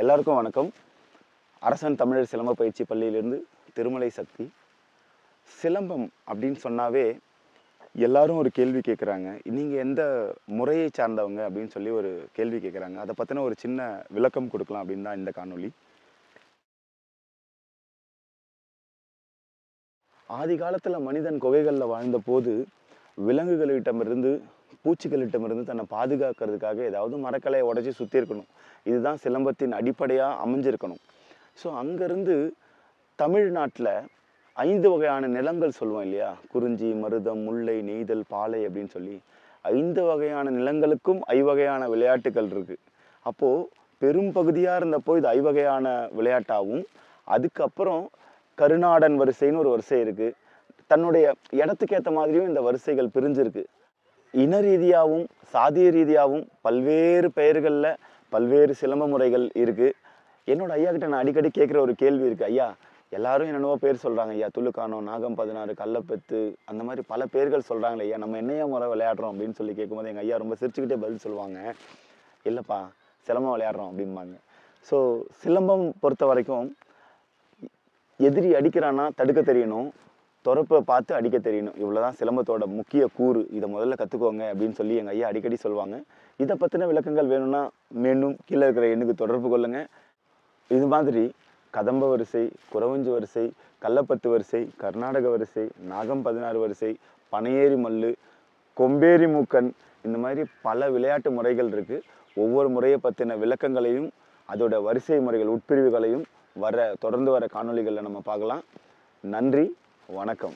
எல்லாருக்கும் வணக்கம். அரசன் தமிழர் சிலம்ப பயிற்சி பள்ளியிலிருந்து திருமலை சக்தி. சிலம்பம் அப்படின்னு சொன்னாவே எல்லாரும் ஒரு கேள்வி கேட்குறாங்க. நீங்கள் எந்த முறையை சார்ந்தவங்க அப்படின்னு சொல்லி ஒரு கேள்வி கேட்குறாங்க. அதை பற்றின ஒரு சின்ன விளக்கம் கொடுக்கலாம் அப்படின்னு தான் இந்த காணொளி. ஆதி காலத்தில் மனிதன் குகைகளில் வாழ்ந்த போது விலங்குகளிடமிருந்து பூச்சிகளிடமிருந்து தன்னை பாதுகாக்கிறதுக்காக ஏதாவது மரக்கலையை உடச்சி சுற்றி இருக்கணும். இதுதான் சிலம்பத்தின் அடிப்படையாக அமைஞ்சிருக்கணும். ஸோ அங்கேருந்து தமிழ்நாட்டில் 5 வகையான நிலங்கள் சொல்லுவோம் இல்லையா? குறிஞ்சி, மருதம், முல்லை, நெய்தல், பாலை அப்படின்னு சொல்லி 5 வகையான நிலங்களுக்கும் ஐவகையான விளையாட்டுகள் இருக்குது. அப்போது பெரும் பகுதியாக இருந்தப்போ இது ஐவகையான விளையாட்டாகவும், அதுக்கப்புறம் கருநாடன் வரிசைன்னு ஒரு வரிசை இருக்குது. தன்னுடைய இடத்துக்கு ஏற்ற மாதிரியும் இந்த வரிசைகள் பிரிஞ்சிருக்கு. இன ரீதியாகவும் சாதிய ரீதியாகவும் பல்வேறு பெயர்களில் பல்வேறு சிலம்ப முறைகள் இருக்குது. என்னோட ஐயா கிட்ட நான் அடிக்கடி கேட்குற ஒரு கேள்வி இருக்குது. ஐயா, எல்லாரும் என்னென்னவோ பேர் சொல்கிறாங்க ஐயா, துளுக்கானம், நாகம் 16, கள்ளப்பெத்து, அந்த மாதிரி பல பேர்கள் சொல்கிறாங்களே ஐயா, நம்ம என்னையா முறை விளையாடுறோம் அப்படின்னு சொல்லி கேட்கும்போது எங்கள் ஐயா ரொம்ப சிரிச்சுக்கிட்டே பதில் சொல்லுவாங்க. இல்லைப்பா, சிலம்பம் விளையாடுறோம் அப்படிம்பாங்க. ஸோ சிலம்பம் பொறுத்த வரைக்கும் எதிரி அடிக்கிறான்னா தடுக்க தெரியணும், துறப்பை பார்த்து அடிக்க தெரியணும். இவ்வளோதான் சிலம்பத்தோட முக்கிய கூறு. இதை முதல்ல கற்றுக்கோங்க அப்படின்னு சொல்லி எங்கள் ஐயா அடிக்கடி சொல்லுவாங்க. இதை பற்றின விளக்கங்கள் வேணும்னா மீண்டும் கீழே இருக்கிற எண்ணுக்கு தொடர்பு கொள்ளுங்கள். இது மாதிரி கதம்ப வரிசை, குறவஞ்சி வரிசை, கள்ளப்பத்து வரிசை, கர்நாடக வரிசை, நாகம் 16 வரிசை, பனையேறி மல்லு, கொம்பேரி மூக்கன், இந்த மாதிரி பல விளையாட்டு முறைகள் இருக்குது. ஒவ்வொரு முறையை பற்றின விளக்கங்களையும் அதோட வரிசை முறைகள் உட்பிரிவுகளையும் தொடர்ந்து வர காணொளிகளில் நம்ம பார்க்கலாம். நன்றி, வணக்கம்.